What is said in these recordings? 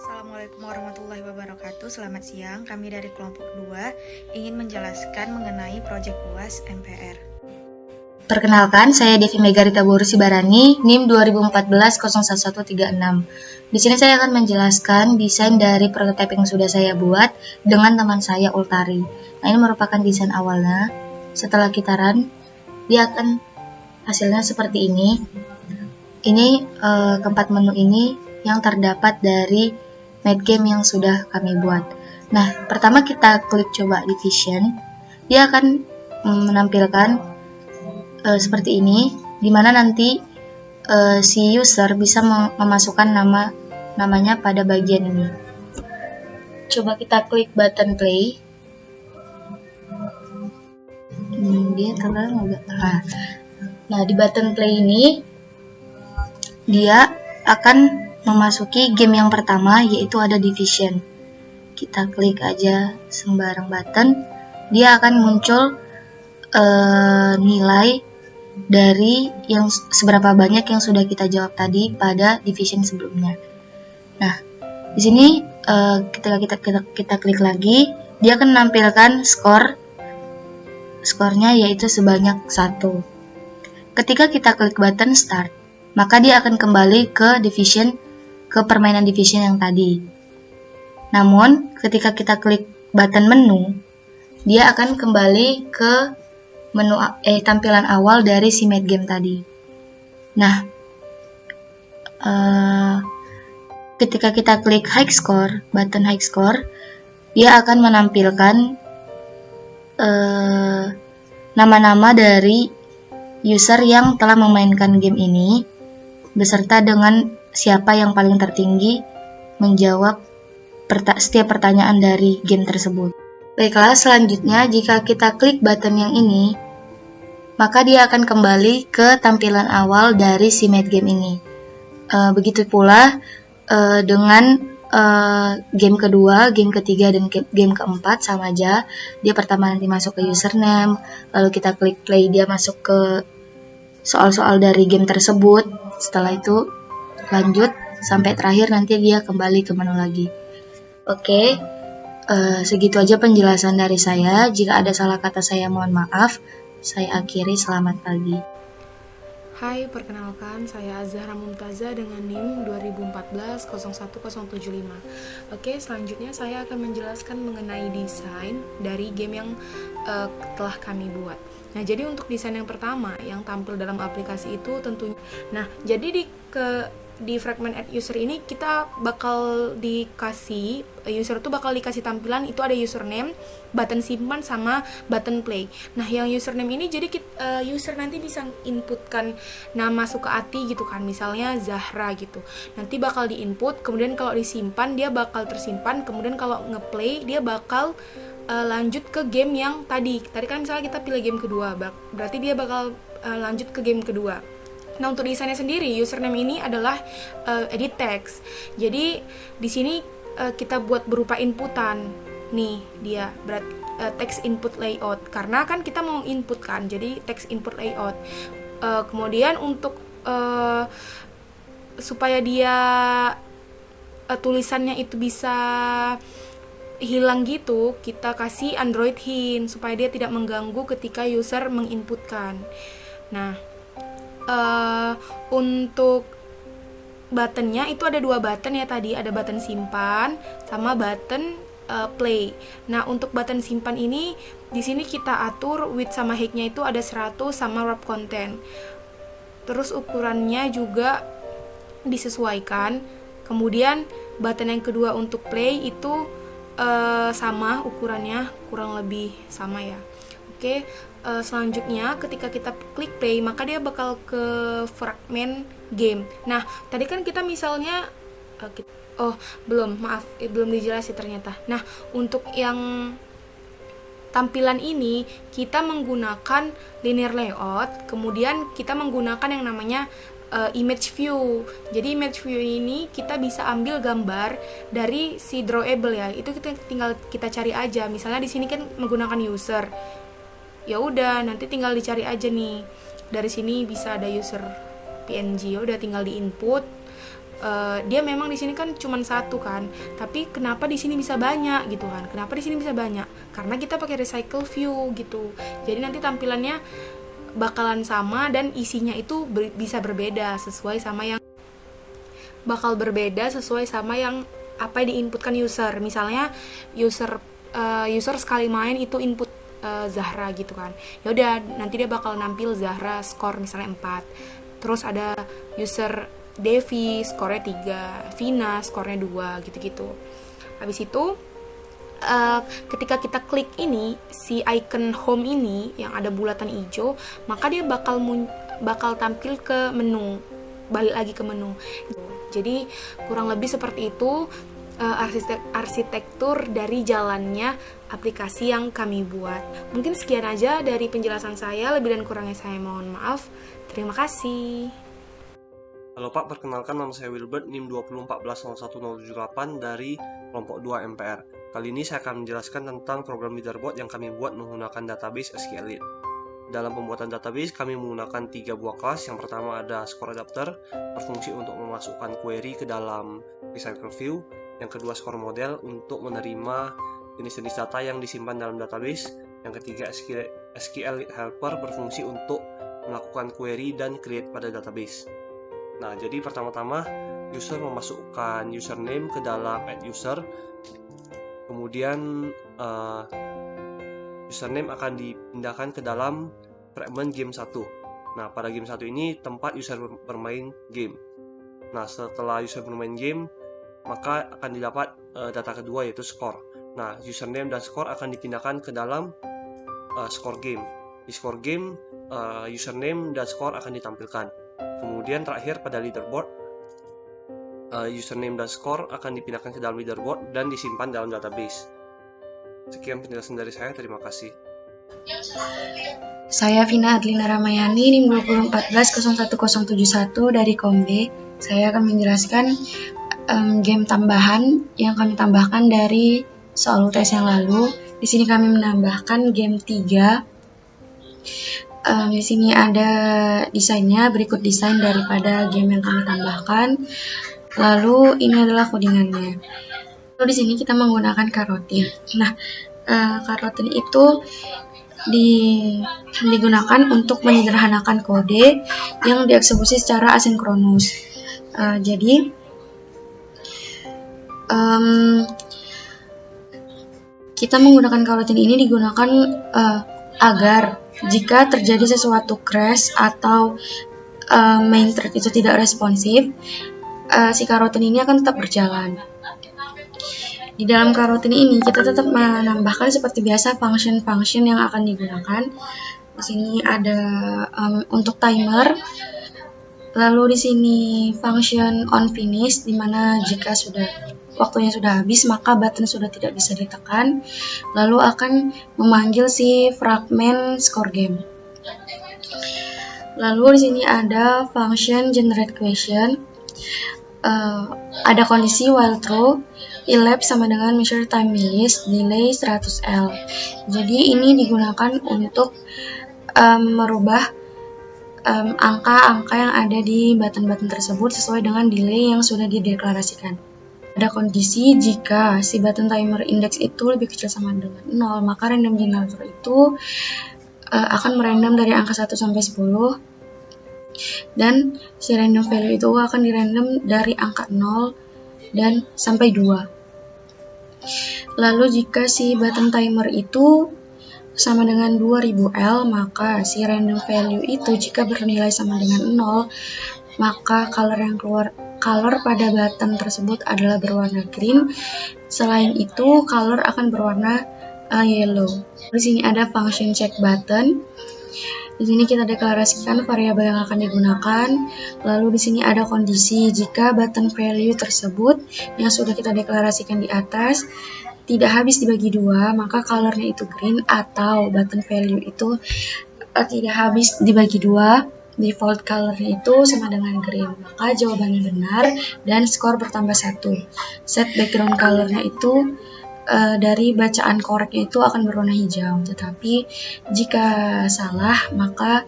Assalamualaikum warahmatullahi wabarakatuh. Selamat siang. Kami dari kelompok 2 ingin menjelaskan mengenai proyek UAS MPR. Perkenalkan, saya Devi Megarita Boru Sibarani, NIM 2014-01136. Di sini saya akan menjelaskan desain dari prototipe yang sudah saya buat dengan teman saya Ultari. Nah, ini merupakan desain awalnya. Setelah kita run, dia akan hasilnya seperti ini. Ini keempat menu ini yang terdapat dari made game yang sudah kami buat. Nah, pertama kita klik coba division, dia akan menampilkan seperti ini, dimana nanti si user bisa memasukkan namanya pada bagian ini. Coba kita klik button play. Dia terlalu enggak. Nah, di button play ini dia akan memasuki game yang pertama, yaitu ada division. Kita klik aja sembarang button, dia akan muncul nilai dari yang seberapa banyak yang sudah kita jawab tadi pada division sebelumnya. Nah, di sini ketika kita klik lagi, dia akan menampilkan skornya yaitu sebanyak 1. Ketika kita klik button start, maka dia akan kembali ke permainan division yang tadi. Namun, ketika kita klik button menu, dia akan kembali ke menu tampilan awal dari si made game tadi. Nah, ketika kita klik button high score, dia akan menampilkan nama-nama dari user yang telah memainkan game ini, beserta dengan siapa yang paling tertinggi menjawab setiap pertanyaan dari game tersebut. Baiklah, selanjutnya jika kita klik button yang ini, maka dia akan kembali ke tampilan awal dari si made game ini. Begitu pula dengan game kedua, game ketiga, dan game keempat sama aja. Dia pertama nanti masuk ke username, lalu kita klik play, dia masuk ke soal-soal dari game tersebut. Setelah itu lanjut sampai terakhir, nanti dia kembali ke menu lagi. Oke, segitu aja penjelasan dari saya. Jika ada salah kata saya mohon maaf. Saya akhiri, selamat pagi. Hai, perkenalkan saya Azhara Mumtaza dengan NIM 2014-01075. Oke, selanjutnya saya akan menjelaskan mengenai desain dari game yang telah kami buat. Nah, jadi untuk desain yang pertama yang tampil dalam aplikasi itu tentunya. Nah, jadi di fragment add user ini kita bakal dikasih user tuh bakal dikasih tampilan itu ada username, button simpan sama button play. Nah, yang username ini jadi user nanti bisa inputkan nama suka hati gitu kan, misalnya Zahra gitu. Nanti bakal diinput, kemudian kalau disimpan dia bakal tersimpan, kemudian kalau ngeplay dia bakal lanjut ke game yang tadi kan misalnya kita pilih game kedua, berarti dia bakal lanjut ke game kedua. Nah, untuk desainnya sendiri, username ini adalah edit text. Jadi di sini kita buat berupa inputan. Nih dia text input layout. Karena kan kita mau input kan, jadi text input layout. Kemudian untuk supaya dia tulisannya itu bisa hilang gitu, kita kasih Android hint supaya dia tidak mengganggu ketika user menginputkan. Nah, untuk buttonnya itu ada 2 button ya tadi, ada button simpan sama button play. Nah, untuk button simpan ini di sini kita atur width sama height-nya itu ada 100 sama wrap content. Terus ukurannya juga disesuaikan. Kemudian button yang kedua untuk play itu sama ukurannya, kurang lebih sama ya. Oke, selanjutnya ketika kita klik play maka dia bakal ke fragment game. Nah, tadi kan kita misalnya belum dijelasin ternyata. Nah, untuk yang tampilan ini kita menggunakan linear layout, kemudian kita menggunakan yang namanya image view. Jadi image view ini kita bisa ambil gambar dari si drawable ya. Itu tinggal kita cari aja. Misalnya di sini kan menggunakan user. Ya udah, nanti tinggal dicari aja nih. Dari sini bisa ada user PNG, udah tinggal di input. dia memang di sini kan cuma satu kan, tapi kenapa di sini bisa banyak gitu kan? Kenapa di sini bisa banyak? Karena kita pakai recycle view gitu. Jadi nanti tampilannya bakalan sama dan isinya itu bisa berbeda sesuai sama yang apa yang diinputkan user. Misalnya user sekali main itu input Zahra gitu kan. Ya udah nanti dia bakal nampil Zahra skor misalnya 4. Terus ada user Devi skornya 3, Vina skornya 2 gitu-gitu. Habis itu ketika kita klik ini, si icon home ini yang ada bulatan hijau, maka dia bakal tampil ke menu, balik lagi ke menu. Jadi kurang lebih seperti itu arsitektur dari jalannya aplikasi yang kami buat. Mungkin sekian aja dari penjelasan saya, lebih dan kurangnya saya mohon maaf. Terima kasih. Halo Pak, perkenalkan nama saya Wilbert, NIM 201401078 dari kelompok 2 MPR. Kali ini saya akan menjelaskan tentang program leaderboard yang kami buat menggunakan database SQLite. Dalam pembuatan database, kami menggunakan 3 buah kelas. Yang pertama ada score adapter, berfungsi untuk memasukkan query ke dalam recycle view. Yang kedua score model, untuk menerima jenis-jenis data yang disimpan dalam database. Yang ketiga SQLite helper, berfungsi untuk melakukan query dan create pada database. Nah, jadi pertama-tama user memasukkan username ke dalam add user. Kemudian username akan dipindahkan ke dalam fragment game 1. Nah, pada game 1 ini tempat user bermain game. Nah, setelah user bermain game, maka akan didapat data kedua yaitu skor. Nah, username dan skor akan dipindahkan ke dalam score game. Di score game, username dan skor akan ditampilkan. Kemudian terakhir pada leaderboard, username dan skor akan dipindahkan ke dalam leaderboard dan disimpan dalam database. Sekian penjelasan dari saya, terima kasih. Saya Vina Adlina Ramayani, NIM 2410071 dari KOM B. Saya akan menjelaskan game tambahan yang kami tambahkan dari soal UTS yang lalu. Di sini kami menambahkan game 3. Di sini ada desainnya, berikut desain daripada game yang kami tambahkan. Lalu ini adalah codingannya. Lalu di sini kita menggunakan karotin. Nah, karotin itu digunakan untuk menyederhanakan kode yang dieksekusi secara asinkronus. Jadi kita menggunakan karotin ini digunakan agar jika terjadi sesuatu crash atau main thread itu tidak responsif, si karotin ini akan tetap berjalan. Di dalam karotin ini kita tetap menambahkan seperti biasa function-function yang akan digunakan. Di sini ada untuk timer. Lalu di sini function on finish, di mana jika waktunya sudah habis maka button sudah tidak bisa ditekan, lalu akan memanggil si fragment score game. Lalu di sini ada function generate question, ada kondisi while true, elapse sama dengan measure time minutes, delay 100L. Jadi ini digunakan untuk merubah angka-angka yang ada di button-button tersebut sesuai dengan delay yang sudah dideklarasikan. Ada kondisi jika si button timer index itu lebih kecil sama dengan 0, maka random generator itu akan merandom dari angka 1 sampai 10, dan si random value itu akan dirandom dari angka 0 dan sampai 2. Lalu jika si button timer itu sama dengan 2000L, maka si random value itu jika bernilai sama dengan 0, maka color pada button tersebut adalah berwarna green. Selain itu, color akan berwarna yellow. Di sini ada function check button. Di sini kita deklarasikan variabel yang akan digunakan. Lalu di sini ada kondisi jika button value tersebut yang sudah kita deklarasikan di atas tidak habis dibagi 2, maka colornya itu green, atau button value itu tidak habis dibagi 2, default colornya itu sama dengan green, maka jawabannya benar dan skor bertambah 1. Set background colornya itu dari bacaan koreknya itu akan berwarna hijau, tetapi jika salah maka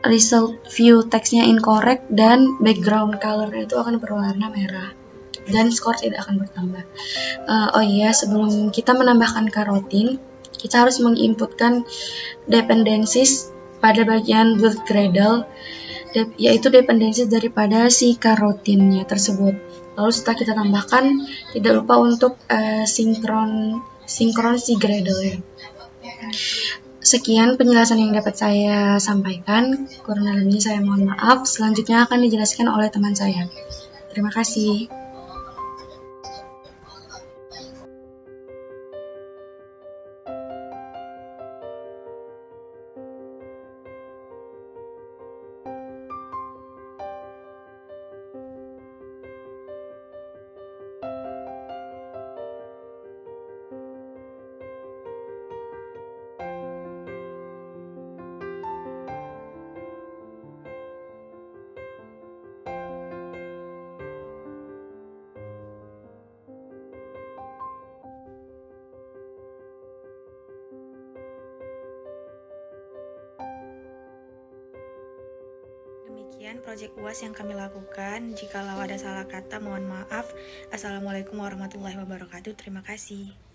result view teksnya incorrect dan background color itu akan berwarna merah dan skor tidak akan bertambah. Oh iya, sebelum kita menambahkan karotin, kita harus menginputkan dependencies pada bagian build Gradle, yaitu dependensi daripada si karotinnya tersebut. Lalu setelah kita tambahkan, tidak lupa untuk sinkron si Gradle ya. Sekian penjelasan yang dapat saya sampaikan. Kurang lebihnya saya mohon maaf. Selanjutnya akan dijelaskan oleh teman saya. Terima kasih. Demikian proyek UAS yang kami lakukan. Jikalau ada salah kata, mohon maaf. Assalamualaikum warahmatullahi wabarakatuh. Terima kasih.